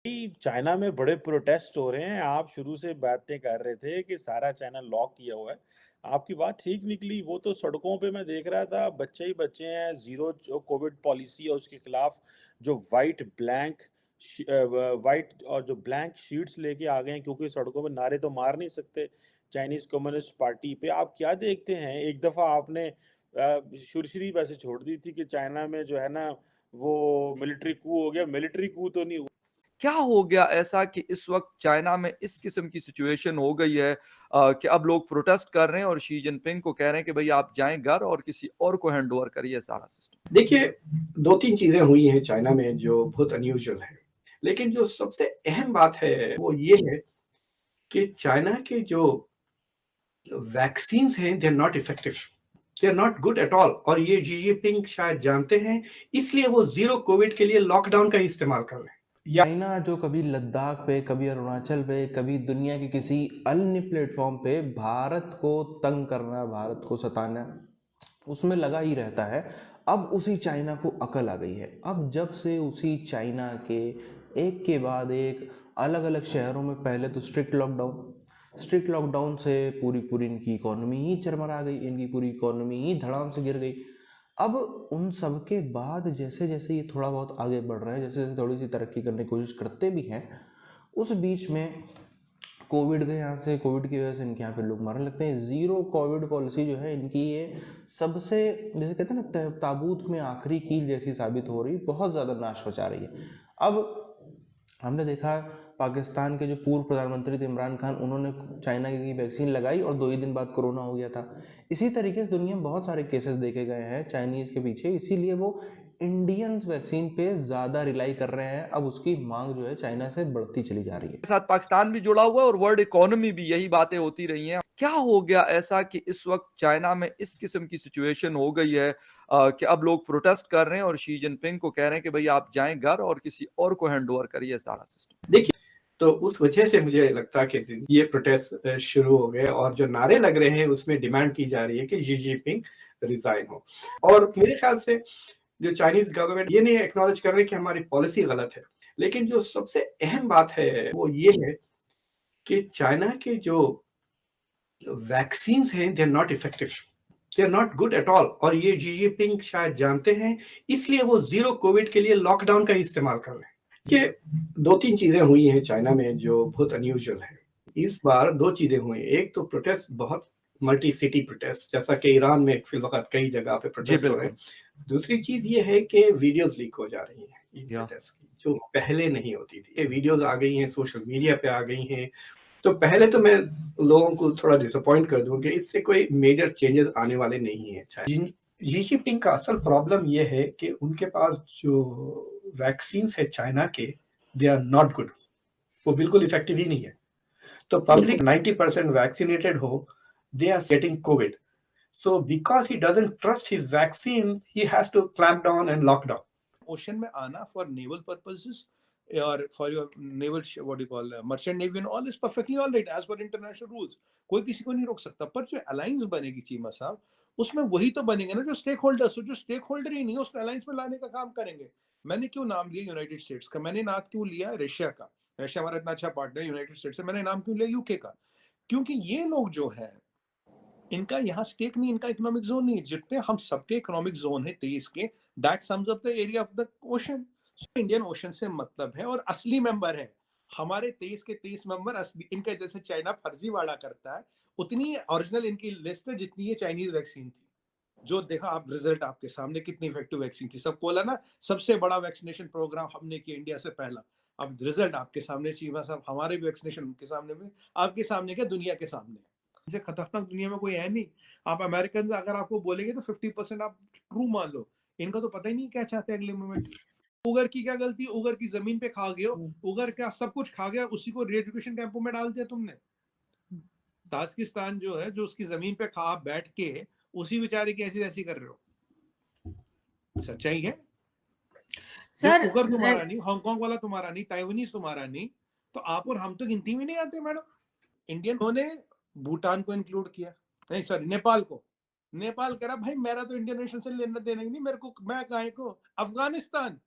कि चाइना में बड़े प्रोटेस्ट हो रहे हैं। आप शुरू से बातें कर रहे थे कि सारा चाइना लॉक किया हुआ है। आपकी बात ठीक निकली, वो तो सड़कों पे मैं देख रहा था बच्चे ही बच्चे हैं, ज़ीरो जो कोविड पॉलिसी है उसके खिलाफ जो व्हाइट और जो ब्लैंक शीट्स लेके आ गए हैं क्योंकि सड़कों पे नारे तो मार नहीं सकते चाइनीज़ कम्युनिस्ट पार्टी पे। आप क्या देखते हैं? एक दफ़ा आपने सुरसरी वैसे छोड़ दी थी कि चाइना में जो है ना वो मिलिट्री कू हो गया, मिलिट्री कू तो नहीं क्या हो गया ऐसा कि इस वक़्त चाइना में इस किस्म की सिचुएशन हो गई है कि अब लोग प्रोटेस्ट कर रहे हैं और शी जिनपिंग को कह रहे हैं कि भई आप जाएँ घर और किसी और को हैंडओवर करिए सारा सिस्टम? देखिए, 2-3 चीज़ें हुई हैं चाइना में जो बहुत अनयूजुअल है। लेकिन जो सबसे अहम बात है वो ये है कि चाइना के जो वैक्सीन्स हैं they are not effective. They are not good at all और ये शी जिनपिंग शायद जानते हैं, इसलिए वो ज़ीरो कोविड के लिए लॉकडाउन का ही इस्तेमाल कर रहे हैं। या चाइना जो कभी लद्दाख पे, कभी अरुणाचल पे, कभी दुनिया के किसी अन्य प्लेटफॉर्म पे भारत को तंग करना, भारत को सताना, उसमें लगा ही रहता है। अब उसी चाइना को अकल आ गई है। अब जब से उसी चाइना के एक के बाद एक अलग अलग शहरों में पहले तो स्ट्रिक्ट लॉकडाउन से पूरी पूरी इनकी इकोनॉमी ही चरमरा गई, इनकी पूरी इकोनॉमी ही धड़ाम से गिर गई। अब उन सब के बाद जैसे जैसे ये थोड़ा बहुत आगे बढ़ रहे हैं, जैसे जैसे थोड़ी सी तरक्की करने की कोशिश करते भी हैं, उस बीच में कोविड के यहाँ से, कोविड की वजह से इनके यहाँ पे लोग मरने लगते हैं। ज़ीरो कोविड पॉलिसी जो है इनकी, ये सबसे जैसे कहते हैं ना ताबूत में आखिरी कील जैसी साबित हो रही, बहुत ज़्यादा नाश मचा रही है। अब हमने देखा पाकिस्तान के जो पूर्व प्रधानमंत्री थे इमरान खान, उन्होंने चाइना की वैक्सीन लगाई और 2 ही दिन बाद कोरोना हो गया था। इसी तरीके से दुनिया में बहुत सारे केसेस देखे गए हैं चाइनीज़ के पीछे, इसीलिए वो इंडियन वैक्सीन पे ज़्यादा रिलाई कर रहे हैं। अब उसकी मांग जो है चाइना से बढ़ती चली जा रही है। के साथ पाकिस्तान भी जुड़ा हुआ है और वर्ल्ड इकोनॉमी भी, यही बातें होती रही हैं। क्या हो गया ऐसा कि इस वक़्त चाइना में इस किस्म की सिचुएशन हो गई है कि अब लोग प्रोटेस्ट कर रहे हैं और शी जिनपिंग को कह रहे हैं कि भई आप जाएँ घर और किसी और को हैंडओवर करिए सारा सिस्टम? देखिए, तो उस वजह से मुझे लगता है कि ये प्रोटेस्ट शुरू हो गए और जो नारे लग रहे हैं उसमें डिमांड की जा रही है कि शी जिनपिंग रिज़ाइन हो। और मेरे ख्याल से जो चाइनीज़ गवर्नमेंट ये नहीं एक्नॉलेज कर रही कि हमारी पॉलिसी गलत है। लेकिन जो सबसे अहम बात है वो ये है कि चाइना के जो वैक्सीन्स हैं they are not effective. They are not good at all और ये शी जिनपिंग शायद जानते हैं, इसलिए वो ज़ीरो कोविड के लिए लॉकडाउन का ही इस्तेमाल कर रहे हैं। कि 2-3 चीज़ें हुई हैं चाइना में जो बहुत अनयूजुअल है। इस बार 2 चीज़ें हुई। एक तो प्रोटेस्ट बहुत मल्टी सिटी प्रोटेस्ट जैसा कि ईरान में फ़िलवक़्त कई जगह पे जी, प्रोटेस्ट हो रहे हैं। बिल्कुल। दूसरी चीज़ ये है कि वीडियोज़ लीक हो जा रही हैं इन या प्रोटेस्ट की, जो पहले नहीं होती थी। ये वीडियोज़ आ गई हैं, सोशल मीडिया पे आ गई हैं। तो पहले तो मैं लोगों को थोड़ा डिसअपॉइंट कर दूँ कि इससे कोई मेजर चेंजेज़ आने वाले नहीं हैं। शी जिनपिंग का असल प्रॉब्लम ये है कि उनके पास जो वैक्सीन्स है चाइना के, दे आर नॉट गुड। वो बिल्कुल इफेक्टिव ही नहीं है। तो पब्लिक 90% वैक्सीनेटेड हो, they are getting COVID. So because he doesn't trust his vaccine, he has to clamp down and lock down. Ocean में आना फॉर नेवल पर्पसेस और for your naval what you call merchant navy and all is perfectly all right as per international rules. कोई किसी को नहीं रोक सकता, पर जो अलायंस बनेगी चीमा साहब, उसमें वही तो बनेंगे ना जो स्टेक होल्डर्स, जो स्टेक होल्डर ही नहीं है उसको अलायंस में लाने का काम करेंगे। मैंने क्यों नाम लिया यूनाइटेड स्टेट्स का, मैंने नाम क्यों लिया रशिया का? रशिया हमारा इतना अच्छा पार्टनर है यूनाइटेड स्टेट्स से, मैंने नाम क्यों लिया यूके का? क्योंकि ये लोग जो है इनका यहाँ स्टेक नहीं, इनका इकोनॉमिक जोन नहीं है। जितने हम सबके इकोनॉमिक जोन है 23 के, that sums up the area of the ocean. Indian ocean से मतलब है और असली मेंबर है हमारे 23 के 23 मेंबर असली। इनका जैसे चाइना फर्जीवाड़ा करता है, उतनी ओरिजिनल इनकी लिस्ट है जितनी ये चाइनीज वैक्सीन थी। जो देखा आप रिजल्ट आपके सामने, कितनी इफेक्टिव वैक्सीन थी। सब बोला ना सबसे बड़ा वैक्सीनेशन प्रोग्राम हमने किया इंडिया से पहला। अब रिजल्ट आपके सामने, चीमा साहब, हमारे भी वैक्सीनेशन उनके सामने भी, आपके सामने क्या, दुनिया के सामने। इससे खतरनाक दुनिया में कोई है नहीं। आप अमेरिकन अगर आपको बोलेंगे तो 50% आप ट्रू मान लो। इनका तो पता ही नहीं क्या चाहते हैं अगले मोमेंट। उगर की क्या गलती, उगर की जमीन पे खा गए, उगर क्या सब कुछ खा गया, उसी को री एजुकेशन कैंपों में डाल दिया तुमने। ताजिकिस्तान जो है, जो उसकी जमीन पे खा बैठ के उसी बेचारे की ऐसी ऐसी कर रहे हो। सच्चाई है जब सर उगर तुम्हारा नहीं, हांगकांग वाला तुम्हारा नहीं, ताइवानीज तुम्हारा नहीं, तो आप और हम तो गिनती में नहीं आते मैडम। इंडियन ने भूटान को इंक्लूड किया, नहीं सॉरी नेपाल को। नेपाल कह रहा भाई मेरा तो इंडियन नेशन से लेना देना ही नहीं, मेरे को मैं काहे को। Afghanistan,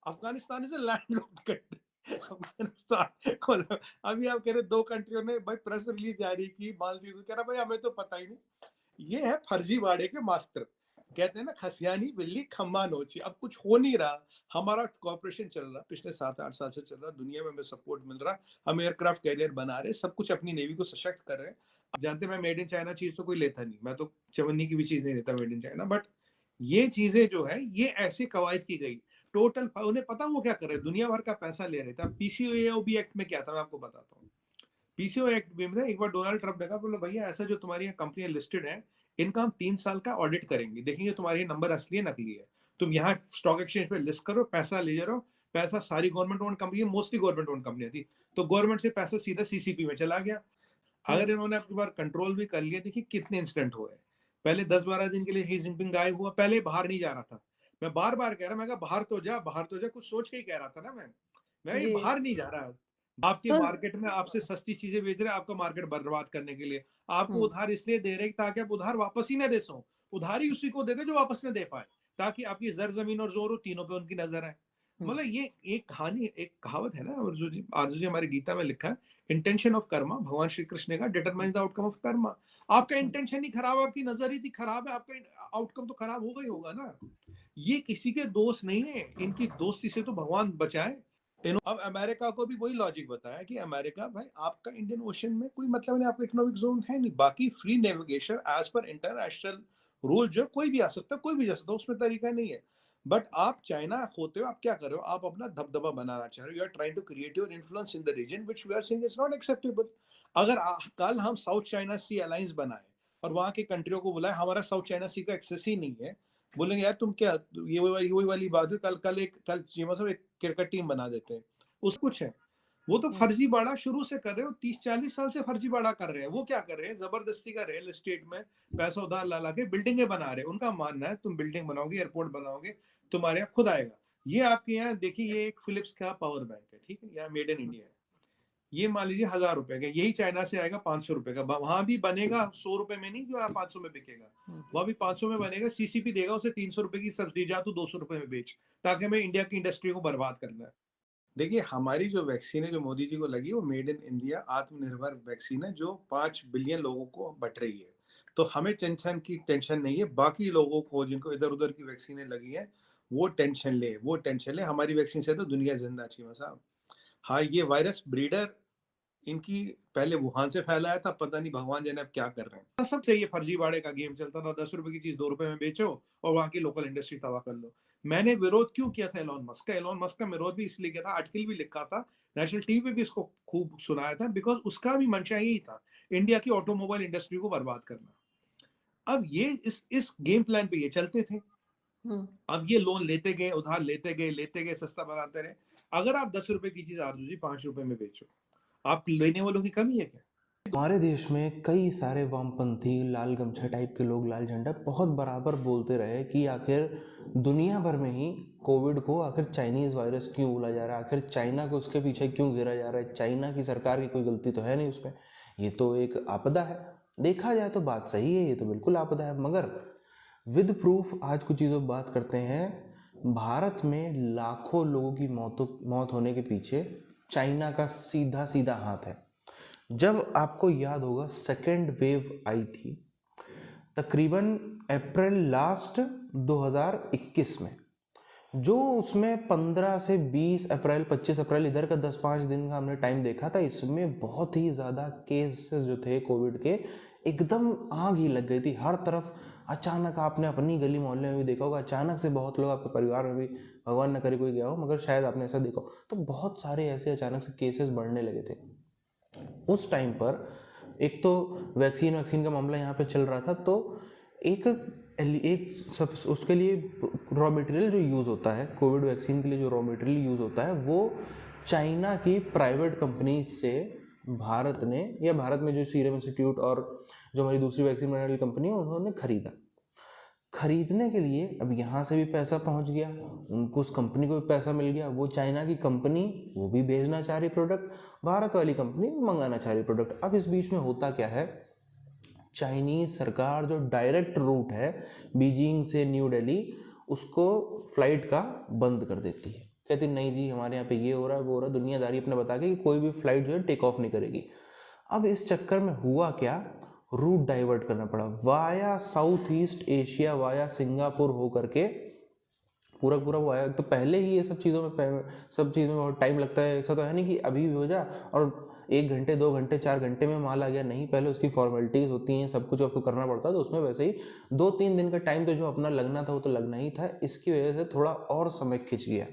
Afghanistan is a landlocked country, Afghanistan Colombo, अभी आप कह रहे 2 कंट्रियों ने भाई प्रेस रिलीज जारी की, मालदीव से कह रहा भाई हमें तो पता ही नहीं। ये है फर्जीवाड़े के मास्टर। कहते हैं ना खसियानी बिल्ली खम्बा नोची। अब कुछ हो नहीं रहा, हमारा कॉर्पोरेशन चल रहा, पिछले 7-8 साल से चल रहा, दुनिया में हमें सपोर्ट मिल रहा, हम एयरक्राफ्ट कैरियर बना रहे, सब कुछ अपनी नेवी को सशक्त कर रहे हैं। आप जानते हैं मैं मेड इन चाइना चीज तो कोई लेता नहीं, मैं तो चवन्नी की भी चीज नहीं लेता मेड इन चाइना, बट ये चीजें जो है ये ऐसी कवायद की गई टोटल, उन्हें पता वो क्या कर रहे हैं, दुनिया भर का पैसा ले रहे थे। अब पीसीओएबी एक्ट में क्या था मैं आपको बताता हूँ। पीसीओ एक्ट में एक बार डोनाल्ड ट्रंप ने कहा बोला भैया ऐसा जो तुम्हारी कंपनियां लिस्टेड है इनका हम 3 साल का ऑडिट करेंगे, देखेंगे तुम्हारे नंबर असली है नकली है, तुम यहाँ स्टॉक एक्सचेंज पे लिस्ट करो, पैसा ले जाओ। पैसा सारी government own company, mostly government own company थी, तो गवर्नमेंट से पैसा सीधा सीसीपी में चला गया। अगर इन्होंने अपनी बार कंट्रोल भी कर लिया, देखिए कितने इंसिडेंट हुए। पहले 10-12 दिन के लिए शी जिनपिंग गायब हुआ, पहले बाहर नहीं जा रहा था। मैं बार बार कह रहा, मैं कहा बाहर तो जा, बाहर तो जा, कुछ सोच के ही कह रहा था ना मैं ये जी। बाहर नहीं जा रहा। आपके तो मार्केट में आपसे सस्ती चीजें बेच रहे हैं, आपका मार्केट बर्बाद करने के लिए। आपको हम्म, उधार इसलिए दे रहे हैं ताकि आप उधार वापस ही ना दे सको, उधारी उसी को देते जो वापस ना दे पाए, ताकि आपकी जर जमीन और जोर हो, तीनों पे उनकी नजर है। हम्म, मतलब ये एक कहानी, एक कहावत है ना आरजू जी हमारी गीता में लिखा है, इंटेंशन ऑफ कर्मा, भगवान श्री कृष्ण का determines the outcome of Karma. आपका हम्म, इंटेंशन ही खराब है, आपकी नजर ही खराब है, आपका आउटकम तो खराब होगा ही होगा ना। ये किसी के दोस्त नहीं है, इनकी दोस्ती से तो भगवान बचाए। अब अमेरिका को भी वही लॉजिक बताया कि अमेरिका भाई आपका इंडियन ओशन में कोई मतलब नहीं, आपका इकोनॉमिक जोन है नहीं, बाकी free navigation as per international rule जो कोई भी आ सकता है, कोई भी जा सकता है, उसमें तरीका नहीं है। बट आप चाइना होते हो, आप क्या कर रहे हो, आप अपना दबदबा बनाना चाह रहे हो, you are trying to create your influence in the region which we are saying is not acceptable. अगर कल हम साउथ चाइना सी अलायंस बनाए और वहां के कंट्रियों को बुलाए, हमारा साउथ चाइना सी का एक्सेस ही नहीं है, बोलेंगे यार तुम क्या, ये वही वाली बात है, कल चीमा साहब एक क्रिकेट टीम बना देते हैं, उस कुछ है। वो तो हम्म, फर्जीवाड़ा शुरू से कर रहे हो, 30-40 साल से फर्जीवाड़ा कर रहे हैं। वो क्या कर रहे हैं, जबरदस्ती का रियल एस्टेट में पैसा उधार ला ला के बिल्डिंगें बना रहे हैं। उनका मानना है तुम बिल्डिंग बनाओगे, एयरपोर्ट बनाओगे, तुम्हारे यहाँ खुद आएगा। ये आपके यहाँ देखिए, ये एक फिलिप्स का पावर बैंक है, ठीक है, यहाँ मेड इन इंडिया है। ये मान लीजिए 1000 रुपए का, यही चाइना से आएगा 500 रुपए का, वहां भी बनेगा 100 रुपए में नहीं जो यहाँ 500 में बिकेगा, वहां भी 500 में बनेगा। सीसीपी देगा उसे 300 रुपए की सब्सिडी, जा तू 200 रुपए में बेच, ताकि हमें इंडिया की इंडस्ट्री को बर्बाद करना है। देखिए हमारी जो वैक्सीन है जो मोदी जी को लगी, वो मेड इन इंडिया आत्मनिर्भर वैक्सीन है, जो 5 बिलियन लोगों को बट रही है। तो हमें टेंशन नहीं है, बाकी लोगों को जिनको इधर उधर की वैक्सीनें लगी है वो टेंशन ले, हमारी वैक्सीन से तो दुनिया जिंदा चीमा साहब। हाँ ये वायरस ब्रीडर इनकी पहले वुहान से फैलाया था, पता नहीं भगवान जाने अब क्या कर रहे हैं। सबसे ये फर्जीवाड़े का गेम चलता था, 10 रुपए की चीज 2 रुपए में बेचो और वहां की लोकल इंडस्ट्री तबाह कर लो। मैंने विरोध क्यों किया था एलोन मस्क का विरोध भी इसलिए किया था, आर्टिकल भी लिखा था, नेशनल टीवी पे भी इसको खूब सुनाया था, बिकॉज उसका भी मंशा यही था, इंडिया की ऑटोमोबाइल इंडस्ट्री को बर्बाद करना। अब ये इस गेम प्लान पे ये चलते थे। हम्म, अब ये लोन लेते गए, उधार लेते गए, सस्ता बनाते रहे। अगर आप 10 रुपए की चीज आरजू जी 5 रुपए में बेचो, आप लेने वालों की कमी है क्या? हमारे देश में कई सारे वामपंथी लाल गमछा टाइप के लोग, लाल झंडा बहुत बराबर बोलते रहे कि आखिर दुनिया भर में ही कोविड को आखिर चाइनीज़ वायरस क्यों बोला जा रहा है, आखिर चाइना को उसके पीछे क्यों घेरा जा रहा है, चाइना की सरकार की कोई गलती तो है नहीं उसमें, ये तो एक आपदा है। देखा जाए तो बात सही है, ये तो बिल्कुल आपदा है, मगर विद प्रूफ आज कुछ चीज़ों पर बात करते हैं। भारत में लाखों लोगों की मौत होने के पीछे चाइना का सीधा सीधा हाथ है। जब आपको याद होगा सेकेंड वेव आई थी तकरीबन अप्रैल लास्ट 2021 में, जो उसमें 15 से 20 अप्रैल 25 अप्रैल इधर का 10-5 दिन का हमने टाइम देखा था, इसमें बहुत ही ज़्यादा केसेस जो थे कोविड के, एकदम आग ही लग गई थी हर तरफ। अचानक आपने अपनी गली मोहल्ले में भी देखा होगा, अचानक से बहुत लोग, आपके परिवार में भी भगवान न करे कोई गया हो, मगर शायद आपने ऐसा देखा हो, तो बहुत सारे ऐसे अचानक से केसेस बढ़ने लगे थे। उस टाइम पर एक तो वैक्सीन का मामला यहाँ पे चल रहा था, तो एक सब उसके लिए रॉ मटेरियल जो यूज़ होता है कोविड वैक्सीन के लिए, जो रॉ मटेरियल यूज़ होता है वो चाइना की प्राइवेट कंपनी से भारत ने, या भारत में जो सीरम इंस्टीट्यूट और जो हमारी दूसरी वैक्सीन बनाने वाली कंपनी है उन्होंने खरीदने के लिए अब यहाँ से भी पैसा पहुँच गया, उनको उस कंपनी को भी पैसा मिल गया, वो चाइना की कंपनी वो भी भेजना चाह रही प्रोडक्ट, भारत वाली कंपनी मंगाना चाह रही प्रोडक्ट। अब इस बीच में होता क्या है, चाइनीज सरकार जो डायरेक्ट रूट है बीजिंग से न्यू दिल्ली, उसको फ्लाइट का बंद कर देती है। कहती नहीं जी हमारे यहाँ पे ये हो रहा है वो हो रहा है, दुनियादारी अपने बता के कि कोई भी फ्लाइट जो है टेक ऑफ नहीं करेगी। अब इस चक्कर में हुआ क्या, रूट डाइवर्ट करना पड़ा via south east Asia, via Singapore हो करके पूरा पूरा वो आया। तो पहले ही ये सब चीज़ों में बहुत टाइम लगता है, ऐसा तो है नहीं कि अभी भी हो जा और 1 घंटे 2 घंटे 4 घंटे में माल आ गया, नहीं, पहले उसकी फॉर्मेलिटीज़ होती हैं, सब कुछ आपको करना पड़ता है। तो उसमें वैसे ही 2-3 दिन का टाइम तो जो अपना लगना था वो तो लगना ही था, इसकी वजह से थोड़ा और समय खिंच गया।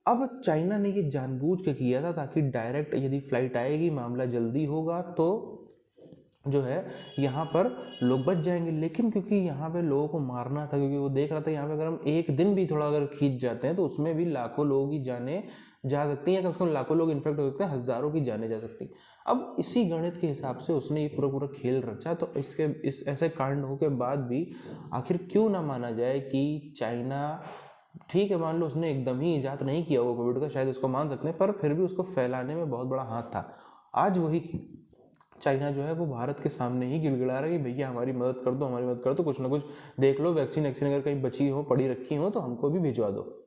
अब चाइना ने ये जानबूझ के किया था ताकि डायरेक्ट यदि फ्लाइट आएगी मामला जल्दी होगा तो जो है यहाँ पर लोग बच जाएंगे। लेकिन क्योंकि यहाँ पे लोगों को मारना था, क्योंकि वो देख रहा था यहाँ पे अगर हम एक दिन भी थोड़ा अगर खींच जाते हैं तो उसमें भी लाखों लोगों की जानें जा सकती हैं, कम से कम लाखों लोग इन्फेक्ट हो सकते हैं, हज़ारों की जानें जा सकती। अब इसी गणित के हिसाब से उसने ये पूरा पूरा खेल रचा। तो इस ऐसे कांड हो के बाद भी आखिर क्यों ना माना जाए कि चाइना, ठीक है मान लो उसने एकदम ही ईजाद नहीं किया होगा कोविड का, शायद उसको मान सकते हैं, पर फिर भी उसको फैलाने में बहुत बड़ा हाथ था। आज वही चाइना जो है वो भारत के सामने ही गिड़गिड़ा रहा है कि भैया हमारी मदद कर दो, हमारी मदद कर दो, कुछ ना कुछ देख लो, वैक्सीन अगर कहीं बची हो पड़ी रखी हो तो हमको भी भिजवा दो।